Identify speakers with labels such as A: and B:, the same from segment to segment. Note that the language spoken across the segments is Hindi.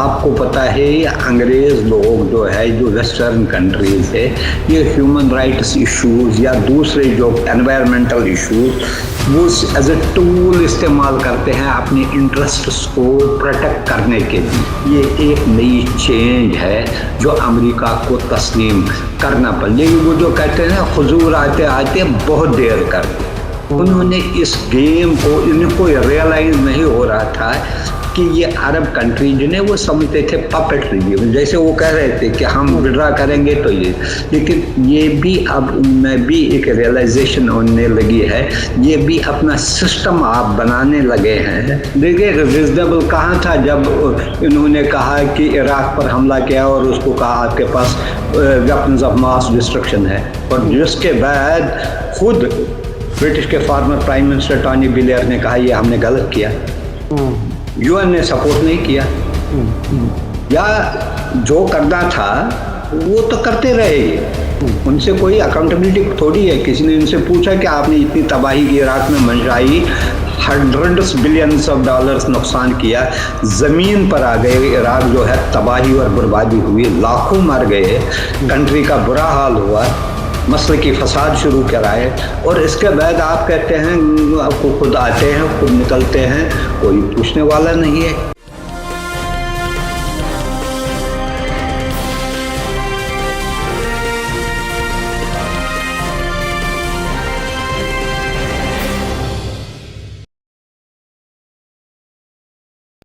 A: आपको पता है ये अंग्रेज लोग जो है, जो वेस्टर्न कंट्रीज है, ये ह्यूमन राइट्स इश्यूज या दूसरे जो एनवायरमेंटल इश्यूज वो एज ए टूल इस्तेमाल करते हैं अपने इंटरेस्ट्स को प्रोटेक्ट करने के लिए। ये एक नई चेंज है जो अमेरिका को तस्लीम करना पड़े। लेकिन वो जो कहते हैं ना, हुजूर आते आते बहुत देर कर दी। उन्होंने इस गेम को, इनको रियलाइज नहीं हो रहा था कि ये अरब कंट्रीज ने वो समझते थे पपेट्री, जैसे वो कह रहे थे कि हम विड्रा करेंगे तो ये, लेकिन ये भी अब उनमें भी एक रियलाइजेशन होने लगी है, ये भी अपना सिस्टम आप बनाने लगे हैं। देखिए रिजनेबल कहाँ था जब इन्होंने कहा कि इराक पर हमला किया और उसको कहा आपके पास वेपन्स ऑफ मास डिस्ट्रक्शन है, और जिसके बाद खुद ब्रिटिश के former prime minister Tony Blair ने कहा ये हमने गलत किया, यूएन ने सपोर्ट नहीं किया, या जो करना था वो तो करते रहे, उनसे कोई अकाउंटेबिलिटी थोड़ी है। किसी ने उनसे पूछा कि आपने इतनी तबाही की इराक में मंजाई, $100 बिलियन नुकसान किया, ज़मीन पर आ गए, इराक जो है तबाही और बर्बादी हुई, लाखों मर गए, कंट्री का बुरा हाल हुआ, मसले की फसाद शुरू कराए, और इसके बाद आप कहते हैं आपको खुद आते हैं, खुद निकलते हैं, कोई पूछने वाला नहीं है।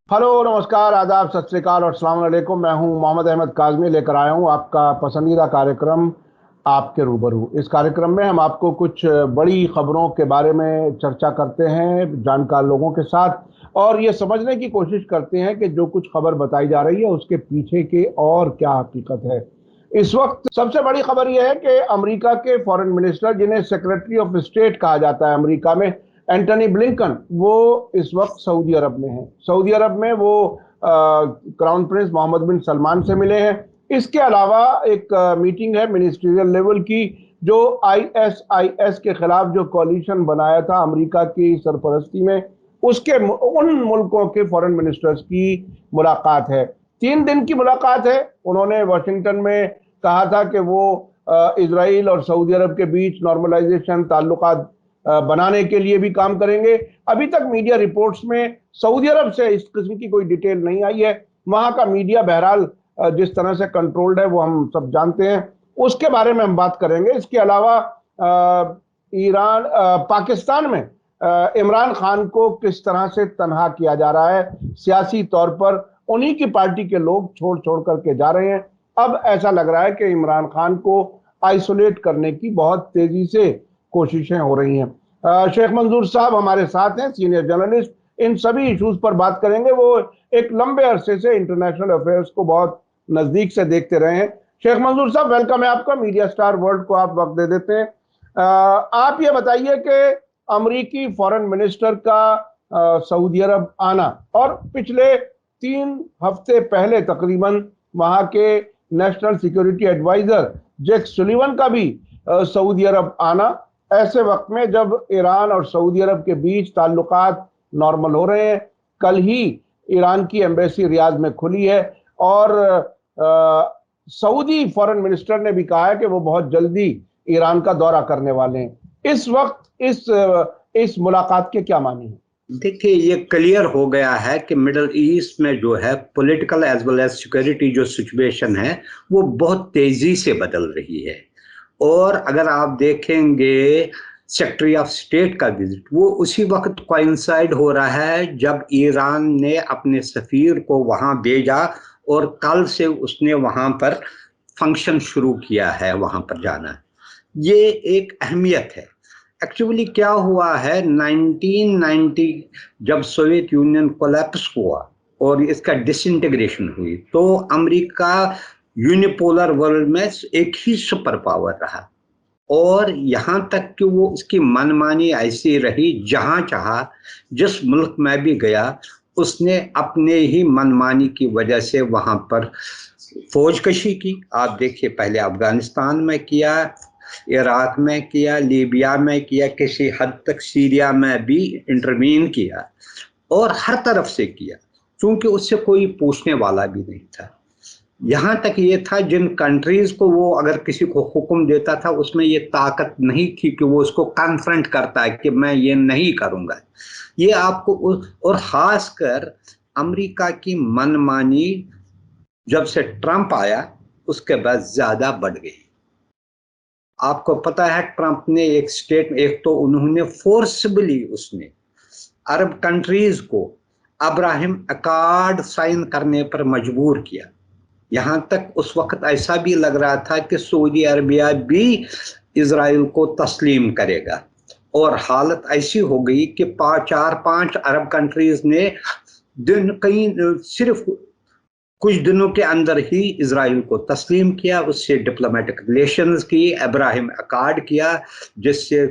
B: हेलो, नमस्कार, आदाब, सत श्री अकाल और अस्सलाम वालेकुम। मैं हूं मोहम्मद अहमद काज़मी, लेकर आया हूं आपका पसंदीदा कार्यक्रम आपके रूबरू। इस कार्यक्रम में हम आपको कुछ बड़ी खबरों के बारे में चर्चा करते हैं जानकार लोगों के साथ, और ये समझने की कोशिश करते हैं कि जो कुछ खबर बताई जा रही है उसके पीछे के और क्या हकीकत है। इस वक्त सबसे बड़ी खबर यह है कि अमेरिका के फॉरेन मिनिस्टर, जिन्हें सेक्रेटरी ऑफ स्टेट कहा जाता है अमेरिका में, एंटनी ब्लिंकन, वो इस वक्त सऊदी अरब में हैं। सऊदी अरब में वो क्राउन प्रिंस मोहम्मद बिन सलमान से मिले हैं। इसके अलावा एक मीटिंग है मिनिस्ट्रियल लेवल की, जो ISIS के खिलाफ जो कोalition बनाया था अमेरिका की सरपरस्ती में, उसके उन मुल्कों के फॉरेन मिनिस्टर्स की मुलाकात है। 3 दिन की मुलाकात है। उन्होंने वाशिंगटन में कहा था कि वो इजराइल और सऊदी अरब के बीच नॉर्मलाइजेशन ताल्लुकात बनाने के लिए भी काम करेंगे। अभी तक मीडिया रिपोर्ट्स में सऊदी अरब से इस किस्म की कोई डिटेल नहीं आई है। वहां का मीडिया बहरहाल जिस तरह से कंट्रोल्ड है वो हम सब जानते हैं, उसके बारे में हम बात करेंगे। इसके अलावा पाकिस्तान में इमरान खान को किस तरह से तनहा किया जा रहा है सियासी तौर पर, उन्हीं की पार्टी के लोग छोड़ छोड़ करके जा रहे हैं। अब ऐसा लग रहा है कि इमरान खान को आइसोलेट करने की बहुत तेजी से कोशिशें हो रही हैं। शेख मंजूर साहब हमारे साथ हैं, सीनियर जर्नलिस्ट। इन सभी इश्यूज पर बात करेंगे। वो एक लंबे अरसे से इंटरनेशनल अफेयर्स को बहुत नजदीक से देखते रहे हैं। शेख मंजूर साहब, वेलकम है आपका। मीडिया स्टार वर्ल्ड को आप वक्त दे देते हैं। आप ये बताइए कि अमेरिकी फॉरेन मिनिस्टर का सऊदी अरब आना, और पिछले 3 हफ्ते पहले तकरीबन वहां के national security adviser Jack Sullivan का भी सऊदी अरब आना, ऐसे वक्त में जब ईरान और सऊदी अरब के बीच ताल्लुकात नॉर्मल हो रहे हैं। कल ही ईरान की एम्बेसी रियाद में खुली है, और सऊदी फॉरेन मिनिस्टर ने भी कहा है कि वो बहुत जल्दी ईरान का दौरा करने वाले हैं। इस वक्त इस मुलाकात के क्या मानी है?
A: देखिए, ये क्लियर हो गया है कि मिडल ईस्ट में जो है political as well as security जो सिचुएशन है वो बहुत तेजी से बदल रही है। और अगर आप देखेंगे सेक्रेटरी ऑफ स्टेट का विजिट, वो उसी वक्त कोइंसाइड हो रहा है जब ईरान ने अपने सफीर को वहां भेजा, और कल से उसने वहां पर फंक्शन शुरू किया है, वहां पर जाना। ये एक अहमियत है। एक्चुअली क्या हुआ है, 1990 जब सोवियत यूनियन कोलैप्स हुआ और इसका डिसइंटीग्रेशन हुई, तो अमेरिका यूनिपोलर वर्ल्ड में एक ही सुपर पावर रहा, और यहाँ तक कि वो उसकी मनमानी ऐसी रही, जहाँ चाहा जिस मुल्क में भी गया उसने अपने ही मनमानी की वजह से वहाँ पर फौजकशी की। आप देखिए, पहले अफगानिस्तान में किया, इराक में किया, लीबिया में किया, किसी हद तक सीरिया में भी इंटरवीन किया, और हर तरफ से किया। चूंकि उससे कोई पूछने वाला भी नहीं था। यहाँ तक ये था जिन कंट्रीज को वो अगर किसी को हुक्म देता था उसमें ये ताकत नहीं थी कि वो उसको कन्फ्रंट करता है कि मैं ये नहीं करूँगा। ये आपको और खासकर अमेरिका की मनमानी जब से ट्रंप आया उसके बाद ज़्यादा बढ़ गई। आपको पता है ट्रंप ने एक तो उन्होंने फोर्सबली उसने अरब कंट्रीज को अब्राहम अकॉर्ड साइन करने पर मजबूर किया। यहाँ तक उस वक्त ऐसा भी लग रहा था कि सऊदी अरबिया भी इजराइल को तस्लीम करेगा, और हालत ऐसी हो गई कि 4-5 अरब कंट्रीज ने सिर्फ कुछ दिनों के अंदर ही इजराइल को तस्लीम किया, उससे डिप्लोमेटिक रिलेशंस की, अब्राहम अकॉर्ड किया, जिससे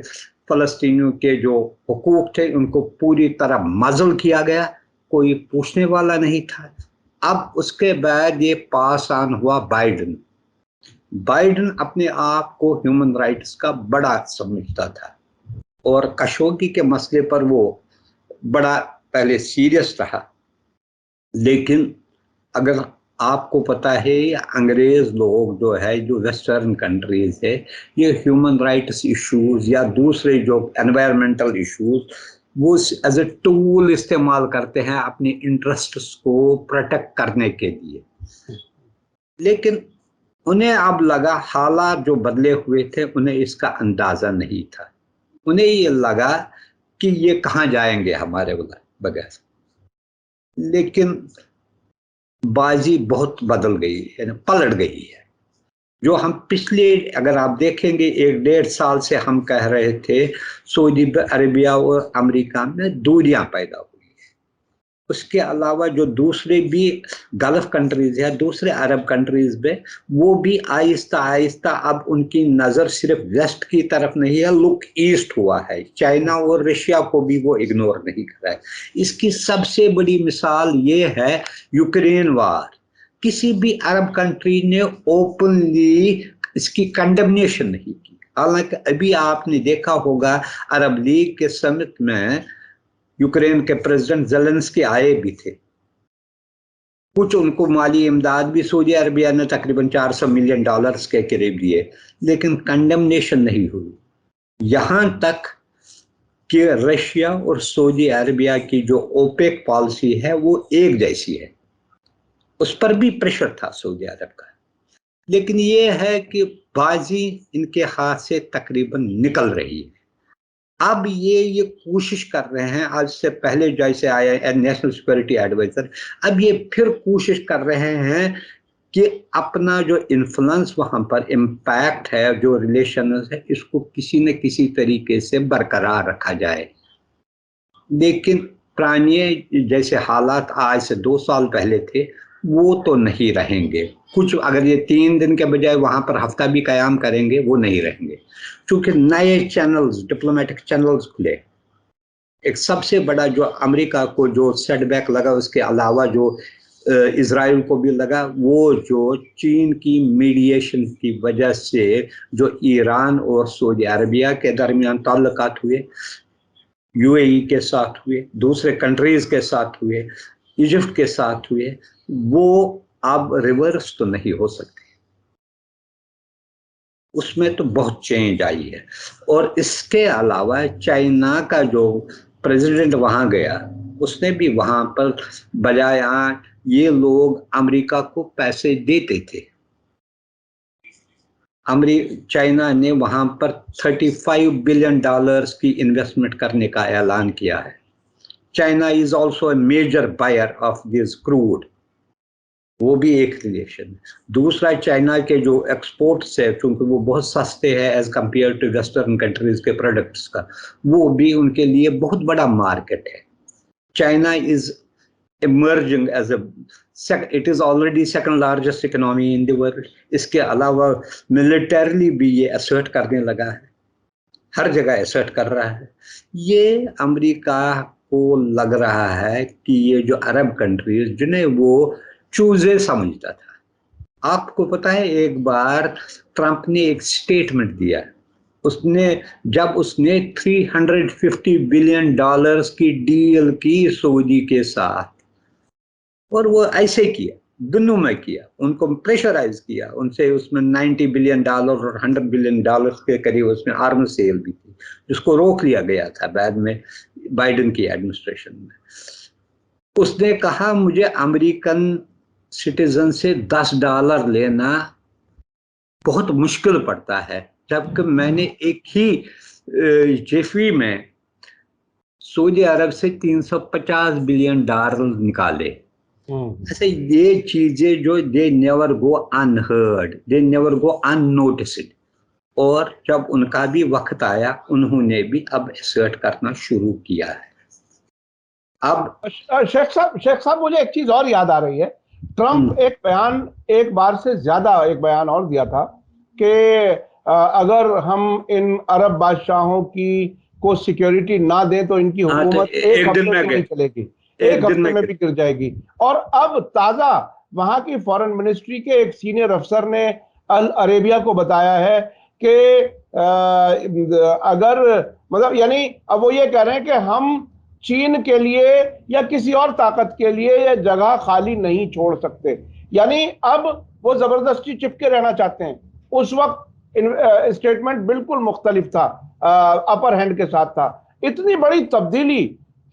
A: फ़लस्तीनियों के जो हुकूक थे उनको पूरी तरह मज़ल किया गया, कोई पूछने वाला नहीं था। अब उसके बाद ये पास ऑन हुआ बाइडन। बाइडन अपने आप को ह्यूमन राइट्स का बड़ा समझता था और खशोगी के मसले पर वो बड़ा पहले सीरियस रहा। लेकिन अगर आपको पता है अंग्रेज लोग जो है, जो वेस्टर्न कंट्रीज है, ये ह्यूमन राइट्स इश्यूज या दूसरे जो एनवायरमेंटल इश्यूज वो एज ए टूल इस्तेमाल करते हैं अपने इंटरेस्ट्स को प्रोटेक्ट करने के लिए। लेकिन उन्हें अब लगा हालात जो बदले हुए थे, उन्हें इसका अंदाजा नहीं था। उन्हें ये लगा कि ये कहाँ जाएंगे हमारे बगैर। लेकिन बाजी बहुत बदल गई है, पलट गई है। जो हम पिछले अगर आप देखेंगे 1-1.5 साल से हम कह रहे थे सऊदी अरेबिया और अमेरिका में दूरियां पैदा हुई है, उसके अलावा जो दूसरे भी गल्फ कंट्रीज है, दूसरे अरब कंट्रीज में, वो भी आहिस्ता आहिस्ता अब उनकी नज़र सिर्फ वेस्ट की तरफ नहीं है, लुक ईस्ट हुआ है। चाइना और रशिया को भी वो इग्नोर नहीं कर रहा है। इसकी सबसे बड़ी मिसाल ये है यूक्रेन वार। किसी भी अरब कंट्री ने ओपनली इसकी कंडेमनेशन नहीं की। हालांकि अभी आपने देखा होगा अरब लीग के समिट में यूक्रेन के प्रेसिडेंट ज़ेलेंस्की आए भी थे, कुछ उनको माली इमदाद भी सऊदी अरबिया ने तकरीबन $400 मिलियन के करीब दिए, लेकिन कंडेमनेशन नहीं हुई। यहां तक कि रशिया और सऊदी अरबिया की जो ओपेक पॉलिसी है वो एक जैसी है, उस पर भी प्रेशर था सऊदी अरब का। लेकिन ये है कि बाजी इनके हाथ से तकरीबन निकल रही है। अब ये कोशिश कर रहे हैं, आज से पहले जैसे आया नेशनल सिक्योरिटी एडवाइजर, अब ये फिर कोशिश कर रहे हैं कि अपना जो इन्फ्लुएंस वहाँ पर इम्पैक्ट है, जो रिलेशन है, इसको किसी न किसी तरीके से बरकरार रखा जाए। लेकिन पुराने जैसे हालात आज से 2 साल पहले थे वो तो नहीं रहेंगे। कुछ अगर ये 3 दिन के बजाय वहाँ पर हफ्ता भी क़याम करेंगे वो नहीं रहेंगे, क्योंकि नए चैनल्स, डिप्लोमेटिक चैनल्स खुले। एक सबसे बड़ा जो अमेरिका को जो सेटबैक लगा, उसके अलावा जो इजराइल को भी लगा, वो जो चीन की मीडिएशन की वजह से जो ईरान और सऊदी अरबिया के दरमियान ताल्लुकात हुए, यूएई के साथ हुए, दूसरे कंट्रीज के साथ हुए, इजिप्ट के साथ हुए, वो अब रिवर्स तो नहीं हो सकते। उसमें तो बहुत चेंज आई है। और इसके अलावा चाइना का जो प्रेसिडेंट वहां गया, उसने भी वहां पर बजाय ये लोग अमेरिका को पैसे देते थे, चाइना ने वहां पर $35 बिलियन की इन्वेस्टमेंट करने का ऐलान किया है। China is also a major buyer of this crude, वो भी एक रिलेशन है। दूसरा, चाइना के जो एक्सपोर्ट्स है, क्योंकि वो बहुत सस्ते हैं as compared to western countries के प्रोडक्ट्स का, वो भी उनके लिए बहुत बड़ा मार्केट है। China is emerging as it is already second largest economy in the world. इसके अलावा मिलिटरली भी ये असर्ट करने लगा है, हर जगह असर्ट कर रहा है। ये अमेरिका को लग रहा है कि ये जो अरब कंट्रीज जिन्हें वो चूजे समझता था, आपको पता है एक बार ट्रंप ने एक स्टेटमेंट दिया, जब उसने $350 बिलियन की डील की सऊदी के साथ, और वो ऐसे किया, दोनों में किया, उनको प्रेशराइज किया, उनसे उसमें $90 बिलियन और $100 बिलियन के करीब उसमें आर्म्स सेल भी थी, जिसको रोक लिया गया था बाद में बाइडेन की एडमिनिस्ट्रेशन में। उसने कहा मुझे अमेरिकन सिटीजन से $10 लेना बहुत मुश्किल पड़ता है, जबकि मैंने एक ही जेफी में सऊदी अरब से $350 बिलियन निकाले। ऐसे ये चीजें जो they never go unheard, they never go unnoticed, और जब उनका भी वक्त आया उन्होंने भी अब असर्ट करना शुरू किया है। अब
B: शेख साहब मुझे एक चीज और याद आ रही है। ट्रंप एक बयान, एक बार से ज्यादा एक बयान और दिया था कि अगर हम इन अरब बादशाहों की को सिक्योरिटी ना दें तो इनकी हुकूमत एक हफ्ते में नहीं चलेगी, एक हफ्ते में भी गिर जाएगी। और अब ताजा वहां की फॉरेन मिनिस्ट्री के एक सीनियर अफसर ने अल अरेबिया को बताया है कि अगर मतलब यानी अब वो ये कह रहे हैं कि हम चीन के लिए या किसी और ताकत के लिए ये जगह खाली नहीं छोड़ सकते, यानी अब वो जबरदस्ती चिपके रहना चाहते हैं। उस वक्त स्टेटमेंट बिल्कुल मुख्तलिफ था, अपर हैंड के साथ था। इतनी बड़ी तब्दीली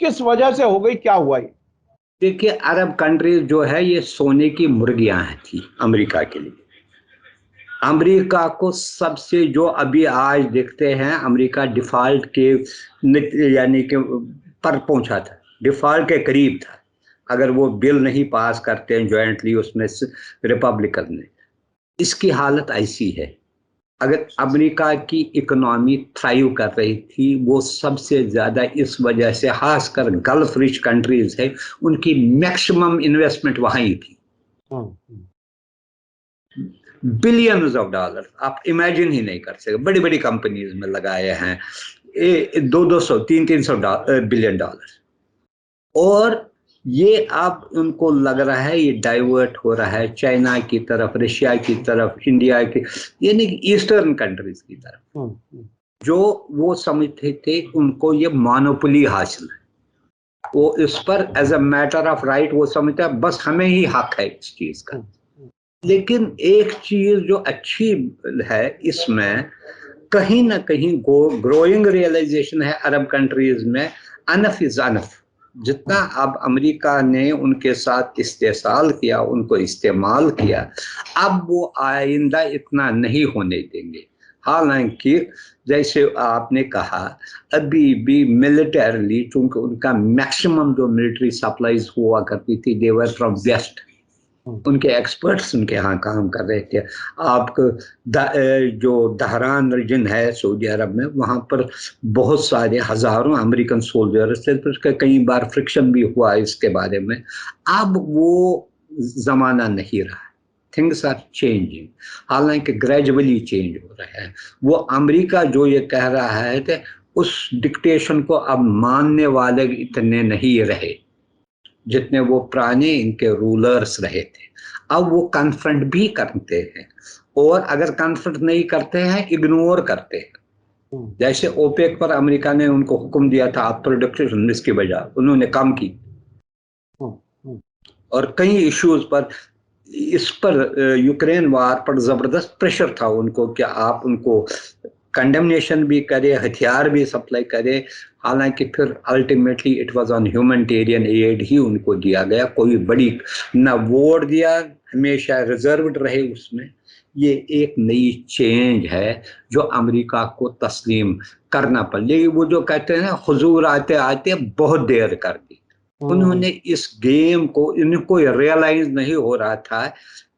B: किस वजह से हो गई, क्या हुआ ये?
A: देखिए, अरब कंट्रीज जो है ये सोने की मुर्गियां थी अमेरिका के लिए। अमेरिका को सबसे जो अभी आज देखते हैं, अमेरिका डिफॉल्ट के यानी कि पर पहुंचा था, डिफॉल्ट के करीब था, अगर वो बिल नहीं पास करते हैं जॉइंटली उसमें रिपब्लिकन ने। इसकी हालत ऐसी है, अगर अमेरिका की इकोनॉमी थ्राइव कर रही थी, वो सबसे ज्यादा इस वजह से, खासकर गल्फ रिच कंट्रीज है, उनकी मैक्सिमम इन्वेस्टमेंट वहां ही थी। बिलियंस ऑफ डॉलर आप इमेजिन ही नहीं कर सकते, बड़ी बड़ी कंपनीज में लगाए हैं, 200 300 बिलियन डॉलर। और ये अब उनको लग रहा है ये डाइवर्ट हो रहा है चाइना की तरफ, रशिया की तरफ, इंडिया की, यानी कि ईस्टर्न कंट्रीज की तरफ, जो वो समझते थे उनको ये मोनोपोली हासिल है, वो इस पर as a matter of right वो समझते हैं बस हमें ही हक है इस चीज का। लेकिन एक चीज जो अच्छी है इसमें, कहीं ना कहीं ग्रोइंग रियलाइजेशन है अरब कंट्रीज में, अनफ इज अनफ। जितना अब अमेरिका ने उनके साथ इस्तेसाल किया, उनको इस्तेमाल किया, अब वो आइंदा इतना नहीं होने देंगे। हालांकि जैसे आपने कहा, अभी भी मिलिटरली चूंकि उनका मैक्सिमम जो मिलिट्री सप्लाईज हुआ करती थी देवर फ्रॉम वेस्ट, उनके एक्सपर्ट्स उनके यहाँ काम कर रहे थे। आपको जो दहरान रीजन है सऊदी अरब में, वहाँ पर बहुत सारे हजारों अमेरिकन सोल्जर्स थे, तो कई बार फ्रिक्शन भी हुआ इसके बारे में। अब वो जमाना नहीं रहा, थिंग्स आर चेंजिंग, हालांकि ग्रेजुअली चेंज हो रहा है। वो अमेरिका जो ये कह रहा है कि उस डिक्टेशन को अब मानने वाले इतने नहीं रहे जितने वो पुराने इनके रूलर्स रहे थे। अब वो कन्फ्रंट भी करते हैं, और अगर कन्फ्रंट नहीं करते हैं इग्नोर करते हैं। जैसे ओपेक पर अमेरिका ने उनको हुक्म दिया था आप प्रोडक्शन इसकी वजह, उन्होंने कम की। और कई इश्यूज पर, इस पर यूक्रेन वार पर जबरदस्त प्रेशर था उनको कि आप उनको कंडेमनेशन भी करे, हथियार भी सप्लाई करे। हालांकि फिर ultimately it was on humanitarian aid ही उनको दिया गया, कोई बड़ी ना वोट दिया, हमेशा रिजर्व्ड रहे उसमें। ये एक नई चेंज है जो अमेरिका को तस्लीम करना पड़ेगी। वो जो कहते हैं ना, हुजूर आते आते बहुत देर कर दी, उन्होंने इस गेम को, इनको रियलाइज नहीं हो रहा था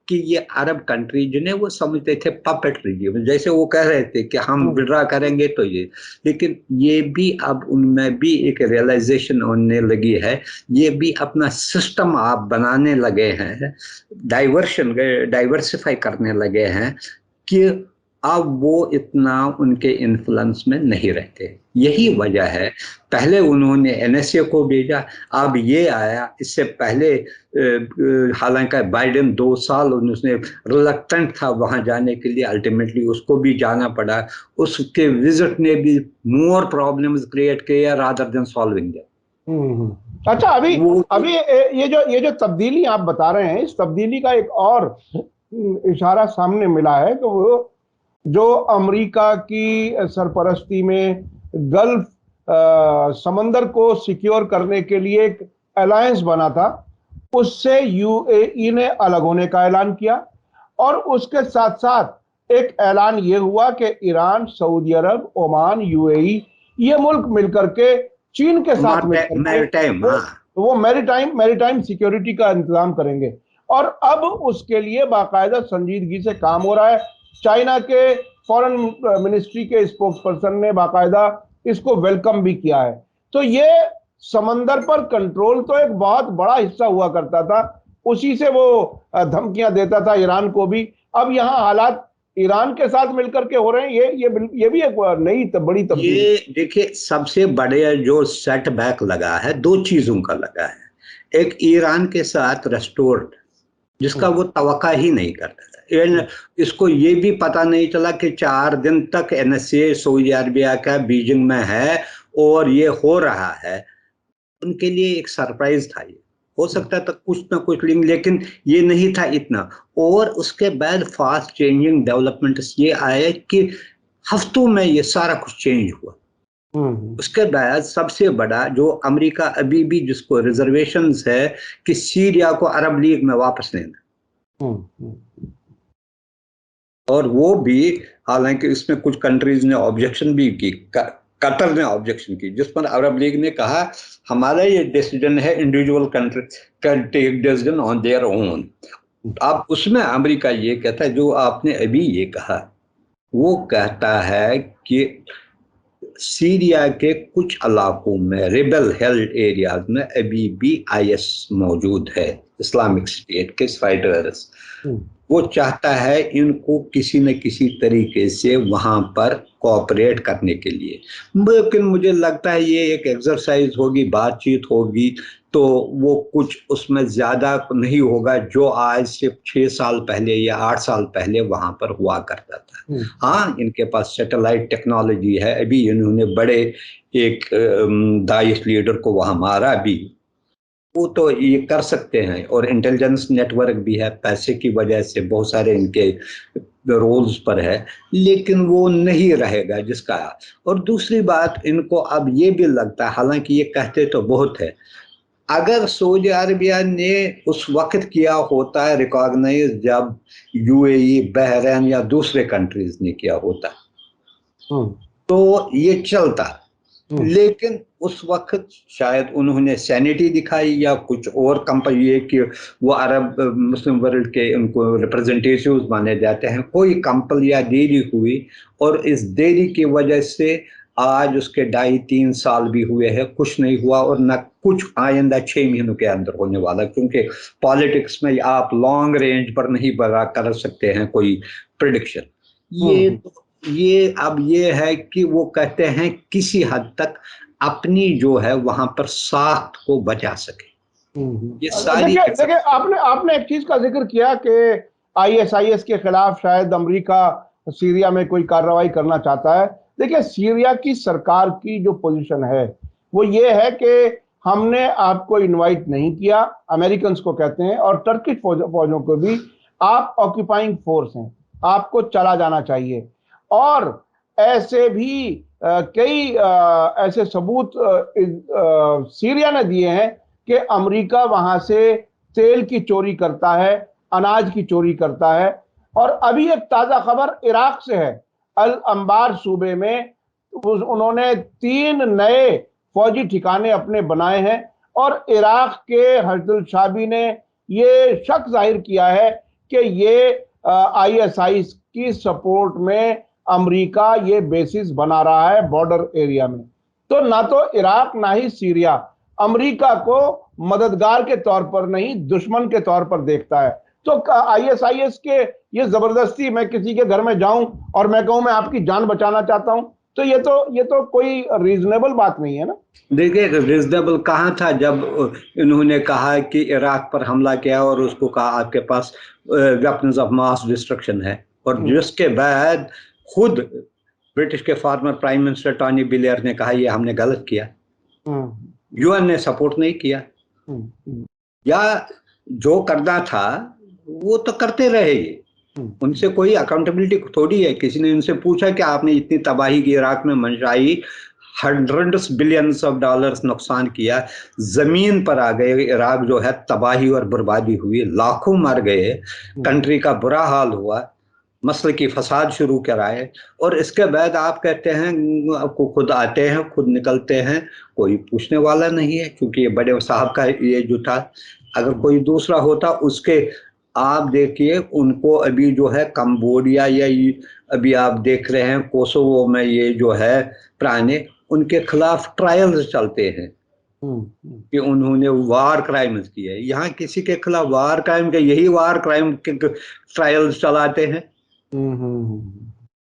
A: कि ये अरब कंट्री जिन्हें वो समझते थे पपेट रिजीम, जैसे वो कह रहे थे कि हम विड्रा करेंगे तो ये, लेकिन ये भी अब उनमें भी एक रियलाइजेशन होने लगी है, ये भी अपना सिस्टम आप बनाने लगे हैं, डाइवर्सिफाई करने लगे हैं कि अब वो इतना उनके इन्फ्लुएंस में नहीं रहते। यही वजह है, पहले उन्होंने एनएसए को भेजा, अब ये आया। इससे पहले हालांकि बाइडेन 2 साल उसने रिलक्टेंट था वहां जाने के लिए, अल्टीमेटली उसको भी जाना पड़ा। उसके विजिट ने भी मोर प्रॉब्लम्स क्रिएट किया रादर देन सॉल्विंग देम।
B: अच्छा, अभी
A: वो
B: अभी ये जो तब्दीली आप बता रहे हैं, इस तब्दीली का एक और इशारा सामने मिला है कि वो जो अमेरिका की सरपरस्ती में गल्फ समंदर को सिक्योर करने के लिए एक अलायंस बना था, उससे यूएई ने अलग होने का ऐलान किया। और उसके साथ साथ एक ऐलान ये हुआ कि ईरान, सऊदी अरब, ओमान, यूएई, ये मुल्क मिलकर के चीन के साथ मिलकर के
A: मैरिटाइम,
B: वो
A: हाँ।
B: वो मैरीटाइम सिक्योरिटी का इंतजाम करेंगे। और अब उसके लिए बाकायदा संजीदगी से काम हो रहा है। चाइना के फॉरेन मिनिस्ट्री के स्पोक्स पर्सन ने बाकायदा इसको वेलकम भी किया है। तो ये समंदर पर कंट्रोल तो एक बहुत बड़ा हिस्सा हुआ करता था, उसी से वो धमकियां देता था ईरान को भी। अब यहाँ हालात ईरान के साथ मिलकर के हो रहे हैं। ये भी एक नई बड़ी तब्दीली।
A: ये देखिए, सबसे बड़े जो सेटबैक लगा है, दो चीजों का लगा है। एक ईरान के साथ रेस्टोर्ड, जिसका वो तवक्का ही नहीं करता था। इसको ये भी पता नहीं चला कि 4 दिन तक एनएसए सऊदी अरबिया का बीजिंग में है और ये हो रहा है। उनके लिए एक सरप्राइज था। ये हो सकता था कुछ ना कुछ लिंक, लेकिन ये नहीं था इतना। और उसके बाद फास्ट चेंजिंग डेवलपमेंट्स ये आए कि हफ्तों में ये सारा कुछ चेंज हुआ। उसके बाद सबसे बड़ा जो अमेरिका अभी भी जिसको रिजर्वेशंस है कि सीरिया को अरब लीग में वापस लेना, और वो भी, हालांकि इसमें कुछ कंट्रीज ने ऑब्जेक्शन भी की। कतर ने ऑब्जेक्शन की, जिस पर अरब लीग ने कहा हमारा ये डिसीजन है, individual country can take decision on their own. अब उसमें अमेरिका ये कहता है, जो आपने अभी ये कहा, वो कहता है कि सीरिया के कुछ इलाकों में, रिबेल हेल्ड एरियाज में, अभी भी आईएस मौजूद है, इस्लामिक स्टेट के फाइटर्स। वो चाहता है इनको किसी न किसी तरीके से वहां पर कोऑपरेट करने के लिए। लेकिन मुझे लगता है ये एक एक्सरसाइज होगी, बातचीत होगी, तो वो कुछ उसमें ज्यादा नहीं होगा जो आज से 6 साल पहले या 8 साल पहले वहां पर हुआ करता था। हाँ, इनके पास सैटेलाइट टेक्नोलॉजी है। अभी इन्होंने बड़े एक दाइश लीडर को वहां मारा भी, वो तो ये कर सकते हैं। और इंटेलिजेंस नेटवर्क भी है, पैसे की वजह से बहुत सारे इनके रोल्स पर है, लेकिन वो नहीं रहेगा जिसका। और दूसरी बात, इनको अब ये भी लगता है, हालांकि ये कहते तो बहुत है, अगर सऊदी अरबिया ने उस वक्त किया होता है रिकॉग्नाइज जब यूएई, बहरीन या दूसरे कंट्रीज ने किया होता, तो ये चलता। लेकिन उस वक्त शायद उन्होंने सैनिटी दिखाई या कुछ और कंपनी, कि वो अरब मुस्लिम वर्ल्ड के उनको रिप्रेजेंटेटिव्स माने जाते हैं, कोई कंपल या देरी हुई, और इस देरी की वजह से आज उसके 2.5-3 साल भी हुए हैं, कुछ नहीं हुआ, और न कुछ आइंदा 6 महीनों के अंदर होने वाला, क्योंकि पॉलिटिक्स में आप लॉन्ग रेंज पर नहीं बना कर सकते हैं कोई प्रिडिक्शन। ये अब ये है कि वो कहते हैं किसी हद तक अपनी जो है वहां पर साख को बचा सके। ये सारी
B: देखिए आपने एक चीज का जिक्र किया कि आईएसआईएस के खिलाफ शायद अमेरिका सीरिया में कोई कार्रवाई करना चाहता है। देखिए, सीरिया की सरकार की जो पोजीशन है वो ये है कि हमने आपको इनवाइट नहीं किया, अमेरिकन को कहते हैं, और टर्किश फौजों को भी, आप ऑक्यूपाइंग फोर्स हैं, आपको चला जाना चाहिए। और ऐसे भी कई ऐसे सबूत सीरिया ने दिए हैं कि अमेरिका वहां से तेल की चोरी करता है, अनाज की चोरी करता है। और अभी एक ताजा खबर इराक से है, अल अंबार सूबे में उन्होंने 3 नए फौजी ठिकाने अपने बनाए हैं। और इराक के हर्षदुल शाबी ने ये शक जाहिर किया है कि ये आईएसआई की सपोर्ट में अमेरिका ये बेसिस बना रहा है बॉर्डर एरिया में। तो ना तो इराक ना ही सीरिया अमेरिका को मददगार के तौर पर नहीं, दुश्मन के तौर पर देखता है। तो आईएसआईएस के ये जबरदस्ती मैं किसी के घर में जाऊं और मैं कहूं मैं आपकी जान बचाना चाहता हूं, तो ये तो कोई रीजनेबल बात नहीं है ना।
A: देखिए, रीजनेबल कहाँ था जब इन्होंने कहा कि इराक पर हमला किया और उसको कहा आपके पास वेपन्स ऑफ मास डिस्ट्रक्शन है, और जिसके बाद खुद ब्रिटिश के former prime minister Tony Blair ने कहा ये हमने गलत किया। यूएन ने सपोर्ट नहीं किया, या जो करना था वो तो करते रहे ये, उनसे कोई अकाउंटेबिलिटी थोड़ी है। किसी ने उनसे पूछा कि आपने इतनी तबाही की इराक में मचाई, $100 बिलियन नुकसान किया, जमीन पर आ गए, इराक जो है तबाही और बर्बादी हुई, लाखों मर गए, कंट्री का बुरा हाल हुआ, मसल की फसाद शुरू कराए, और इसके बाद आप कहते हैं आपको खुद आते हैं, खुद निकलते हैं, कोई पूछने वाला नहीं है, क्योंकि ये बड़े साहब का ये जो था। अगर कोई दूसरा होता उसके, आप देखिए उनको अभी जो है कंबोडिया या अभी आप देख रहे हैं कोसोवो में ये जो है पुराने, उनके खिलाफ ट्रायल्स चलते हैं कि उन्होंने वार क्राइम्स किए। यहाँ किसी के खिलाफ वार क्राइम के, यही वार क्राइम के ट्रायल्स चलाते हैं।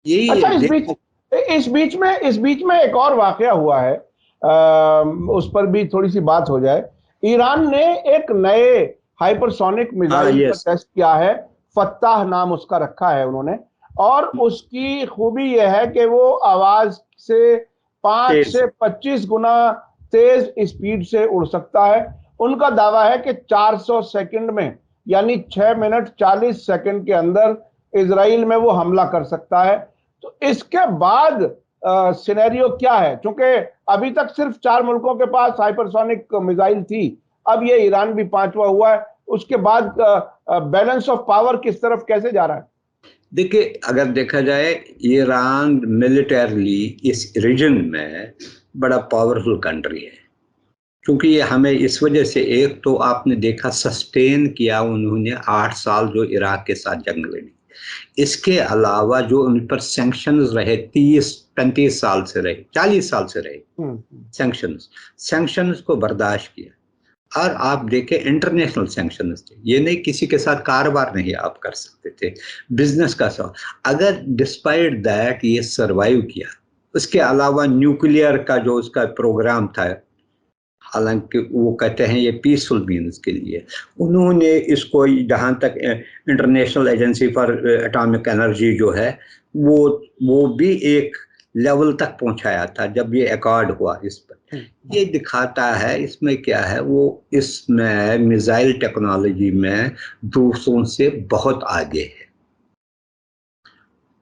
A: यही
B: अच्छा,
A: है।
B: इस बीच में एक और वाकया हुआ है, उस पर भी थोड़ी सी बात हो जाए। ईरान ने एक नए हाइपरसोनिक मिसाइल का टेस्ट किया है, फत्ताह नाम उसका रखा है उन्होंने, और उसकी खूबी यह है कि वो आवाज से 5 से 25 गुना तेज स्पीड से उड़ सकता है। उनका दावा है कि 400 सेकंड में, यानी 6 मिनट 40 सेकंड के अंदर इजराइल में वो हमला कर सकता है। तो इसके बाद सिनेरियो क्या है? क्योंकि अभी तक सिर्फ 4 मुल्कों के पास हाइपरसोनिक मिसाइल थी, अब ये ईरान भी 5वां हुआ है। उसके बाद बैलेंस ऑफ पावर किस तरफ कैसे जा रहा है?
A: देखिए, अगर देखा जाए ईरान मिलिटरली इस रीजन में बड़ा पावरफुल कंट्री है, क्योंकि ये हमें इस वजह से, एक तो आपने देखा सस्टेन किया उन्होंने 8 साल जो इराक के साथ जंग लड़ी, इसके अलावा जो उन पर सैंक्शंस रहे 30-35 साल से रहे, 40 साल से रहे सैंक्शंस को बर्दाश्त किया। और आप देखें इंटरनेशनल सैंक्शंस थे, ये नहीं किसी के साथ कारोबार नहीं आप कर सकते थे, बिजनेस का सब। अगर डिस्पाइट दैट ये सरवाइव किया, उसके अलावा न्यूक्लियर का जो उसका प्रोग्राम था, हालांकि वो कहते हैं ये पीसफुल मीन्स के लिए, उन्होंने इसको जहाँ तक international agency for atomic energy जो है वो भी एक लेवल तक पहुंचाया था जब ये अकॉर्ड हुआ इस पर। ये दिखाता है इसमें क्या है, वो इसमें मिसाइल टेक्नोलॉजी में दूसरों से बहुत आगे है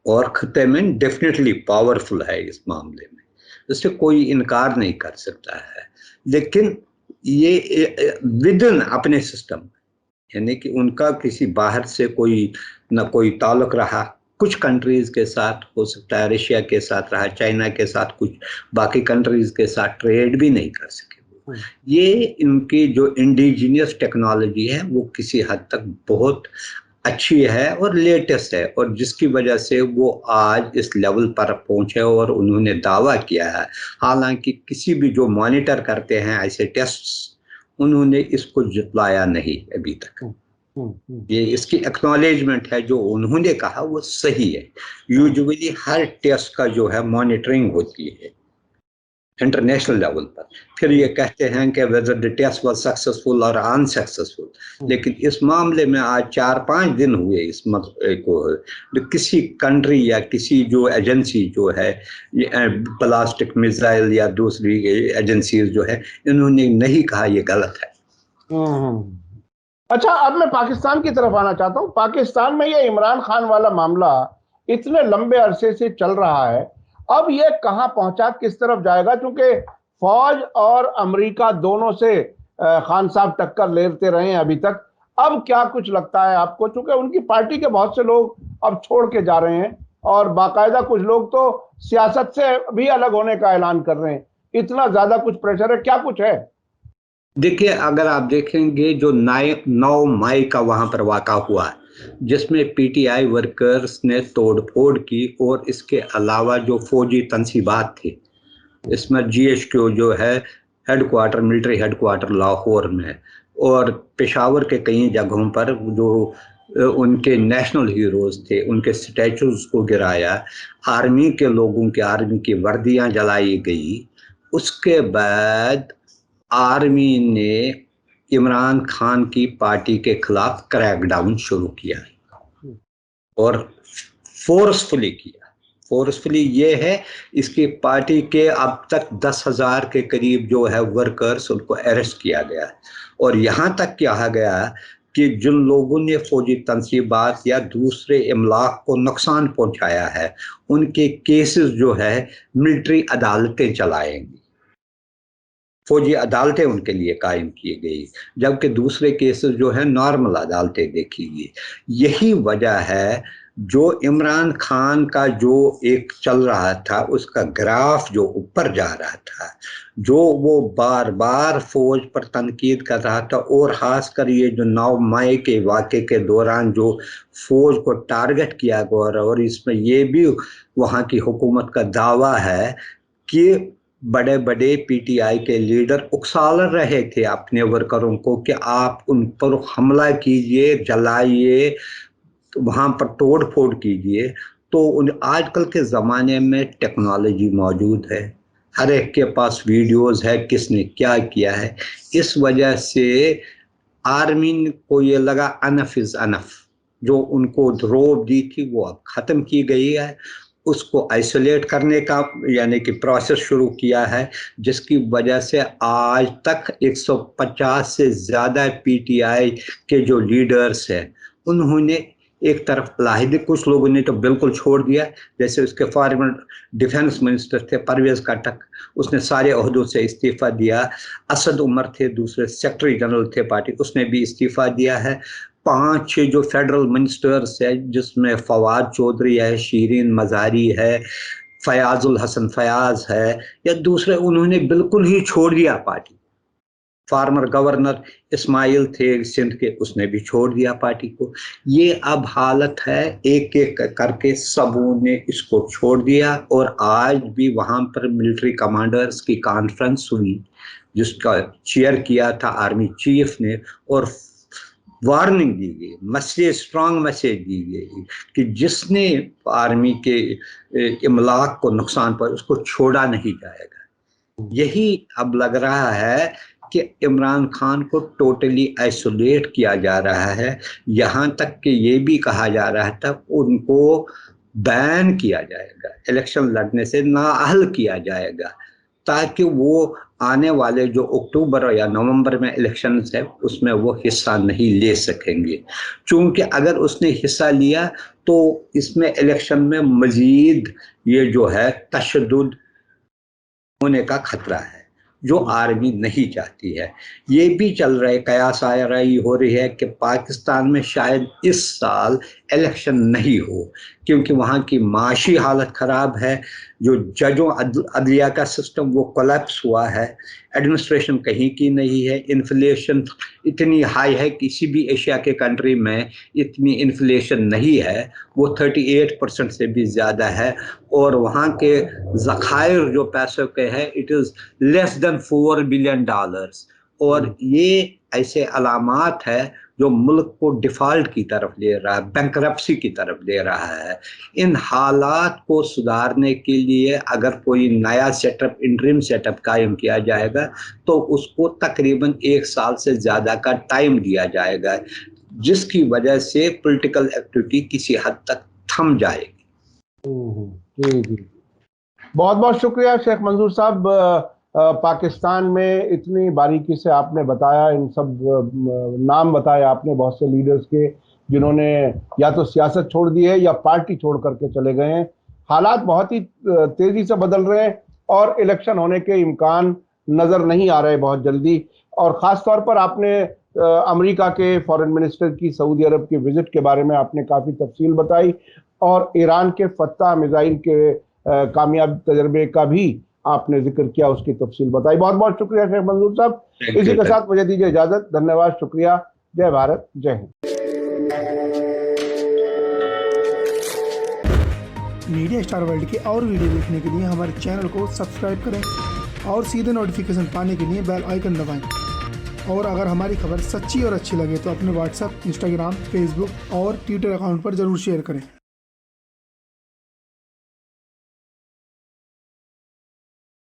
A: और खत्ते में डेफिनेटली पावरफुल है इस मामले में, इससे कोई इनकार नहीं कर सकता है। लेकिन ये विदिन अपने सिस्टम, यानी कि उनका किसी बाहर से कोई न कोई ताल्लुक रहा, कुछ कंट्रीज के साथ हो सकता है, रशिया के साथ रहा, चाइना के साथ, कुछ बाकी कंट्रीज के साथ ट्रेड भी नहीं कर सके। ये इनकी जो इंडिजिनियस टेक्नोलॉजी है वो किसी हद तक बहुत अच्छी है और लेटेस्ट है, और जिसकी वजह से वो आज इस लेवल पर पहुंचे और उन्होंने दावा किया है। हालांकि किसी भी जो मॉनिटर करते हैं ऐसे टेस्ट्स, उन्होंने इसको जितलाया नहीं अभी तक। ये इसकी एक्नॉलेजमेंट है, जो उन्होंने कहा वो सही है। यूजुअली हर टेस्ट का जो है मॉनिटरिंग होती है इंटरनेशनल लेवल पर, फिर ये कहते हैं कि whether the test was successful और अनसक्सेसफुल। लेकिन इस मामले में आज 4-5 दिन हुए इस को किसी कंट्री या किसी जो एजेंसी जो है प्लास्टिक मिसाइल या दूसरी एजेंसी जो है, इन्होंने नहीं कहा ये गलत है।
B: अच्छा, अब मैं पाकिस्तान की तरफ आना चाहता हूँ। पाकिस्तान में ये इमरान खान वाला मामला इतने लंबे अरसे से चल रहा है, अब ये कहां पहुंचा, किस तरफ जाएगा? क्योंकि फौज और अमेरिका दोनों से खान साहब टक्कर लेते रहे हैं अभी तक। अब क्या कुछ लगता है आपको? चूंकि उनकी पार्टी के बहुत से लोग अब छोड़ के जा रहे हैं और बाकायदा कुछ लोग तो सियासत से भी अलग होने का ऐलान कर रहे हैं, इतना ज्यादा कुछ प्रेशर है, क्या कुछ है?
A: देखिए, अगर आप देखेंगे जो 9 मई का वहां पर वाक़ा हुआ, जिसमें पीटीआई वर्कर्स ने तोड़फोड़ की, और इसके अलावा जो फौजी तंसीबात थी, इसमें जीएचक्यू जो है हेडक्वार्टर, मिलिट्री हेडक्वार्टर लाहौर में, और पेशावर के कई जगहों पर जो उनके नेशनल हीरोज थे उनके स्टैचूज को गिराया, आर्मी के लोगों के आर्मी की वर्दियां जलाई गई। उसके बाद आर्मी ने इमरान खान की पार्टी के खिलाफ क्रैकडाउन शुरू किया और फोर्सफुली किया। फोर्सफुली ये है, इसकी पार्टी के अब तक 10,000 के करीब जो है वर्कर्स, उनको अरेस्ट किया गया। और यहाँ तक कहा गया कि जिन लोगों ने फौजी तनसीबात या दूसरे इमलाक को नुकसान पहुंचाया है, उनके केसेस जो है मिलिट्री अदालतें चलाएंगी, फौजी अदालतें उनके लिए कायम की गई, जबकि दूसरे केसेस जो है नॉर्मल अदालतें देखेंगी। यही वजह है जो इमरान खान का जो एक चल रहा था, उसका ग्राफ जो ऊपर जा रहा था, जो वो बार बार फौज पर तनकीद कर रहा था, और खासकर ये जो 9 मई के वाक़े के दौरान जो फौज को टारगेट किया गया, और इसमें ये भी वहाँ की हुकूमत का दावा है कि बड़े बड़े पीटीआई के लीडर उकसाल रहे थे अपने वर्करों को कि आप उन पर हमला कीजिए, जलाइए, तो वहाँ पर तोड़ फोड़ कीजिए। तो आजकल के ज़माने में टेक्नोलॉजी मौजूद है, हर एक के पास वीडियोस है किसने क्या किया है। इस वजह से आर्मी को ये लगा अनफ इज़ अनफ, जो उनको रोब दी थी वो अब ख़त्म की गई है, उसको आइसोलेट करने का यानी कि प्रोसेस शुरू किया है, जिसकी वजह से आज तक 150 से ज़्यादा पीटीआई के जो लीडर्स हैं उन्होंने एक तरफ लाहिदी, कुछ लोगों ने तो बिल्कुल छोड़ दिया, जैसे उसके फॉरेन डिफेंस मिनिस्टर थे परवेज़ खट्टक, उसने सारे ओहदों से इस्तीफ़ा दिया। असद उमर थे दूसरे सेक्रेटरी जनरल थे पार्टी, उसने भी इस्तीफ़ा दिया है। 5-6 जो फेडरल मिनिस्टर्स है, जिसमें फवाद चौधरी है, शीरीन मज़ारी है, फयाजुल हसन फयाज है या दूसरे, उन्होंने बिल्कुल ही छोड़ दिया पार्टी। फार्मर गवर्नर इस्माइल थे सिंध के, उसने भी छोड़ दिया पार्टी को। ये अब हालत है, एक एक करके सबों ने इसको छोड़ दिया। और आज भी वहाँ पर मिलिट्री कमांडर्स की कॉन्फ्रेंस हुई, जिसका चेयर किया था आर्मी चीफ ने, और वार्निंग दी गई, मैसेज, स्ट्रांग मैसेज दी गई कि जिसने आर्मी के इमलाक को नुकसान पर, उसको छोड़ा नहीं जाएगा। यही अब लग रहा है कि इमरान खान को टोटली आइसोलेट किया जा रहा है। यहाँ तक कि ये भी कहा जा रहा था उनको बैन किया जाएगा, इलेक्शन लड़ने से नाअहल किया जाएगा, ताकि वो आने वाले जो अक्टूबर या नवंबर में इलेक्शंस है उसमें वो हिस्सा नहीं ले सकेंगे। चूंकि अगर उसने हिस्सा लिया तो इसमें इलेक्शन में मजीद ये जो है तशद्दुद होने का खतरा है, जो आर्मी नहीं चाहती है। ये भी चल रहा है, कयास आ रही हो रही है कि पाकिस्तान में शायद इस साल इलेक्शन नहीं हो, क्योंकि वहाँ की माशी हालत ख़राब है, जो जजों अदलिया का सिस्टम वो कोलैप्स हुआ है, एडमिनिस्ट्रेशन कहीं की नहीं है, इन्फ्लेशन इतनी हाई है, किसी भी एशिया के कंट्री में इतनी इन्फ्लेशन नहीं है, वो 38% से भी ज़्यादा है। और वहाँ के ज़खायर जो पैसों के हैं, it is less than $4 billion. और ये ऐसे अलामात है जो मुल्क को डिफ़ॉल्ट की तरफ ले रहा है, बैंकरप्सी की तरफ ले रहा है। इन हालात को सुधारने के लिए अगर कोई नया सेटअप, इंटरिम सेटअप कायम किया जाएगा तो उसको तकरीबन 1 साल से ज़्यादा का टाइम दिया जाएगा, जिसकी वजह से पॉलिटिकल एक्टिविटी किसी हद तक थम जाएगी।
B: जी जी, बहुत बहुत शुक्रिया शेख मंजूर साहब। पाकिस्तान में इतनी बारीकी से आपने बताया, इन सब नाम बताए आपने बहुत से लीडर्स के, जिन्होंने या तो सियासत छोड़ दी है या पार्टी छोड़ करके चले गए हैं। हालात बहुत ही तेजी से बदल रहे हैं और इलेक्शन होने के इम्कान नज़र नहीं आ रहे बहुत जल्दी। और ख़ास तौर पर आपने अमेरिका के फॉरेन मिनिस्टर की सऊदी अरब की विजिट के बारे में आपने काफ़ी तफसील बताई, और ईरान के फत्ता मिसाइल के कामयाब तजर्बे का भी आपने जिक्र किया, उसकी तफसील बताई। बहुत बहुत शुक्रिया शेख मंजूर साहब। इसी के साथ मुझे दीजिए इजाजत। धन्यवाद, शुक्रिया। जय भारत, जय हिंद।
C: मीडिया स्टार वर्ल्ड के और वीडियो देखने के लिए हमारे चैनल को सब्सक्राइब करें और सीधे नोटिफिकेशन पाने के लिए बेल आइकन दबाएं। और अगर हमारी खबर सच्ची और अच्छी लगे तो अपने व्हाट्सएप, इंस्टाग्राम, फेसबुक और ट्विटर अकाउंट पर ज़रूर शेयर करें।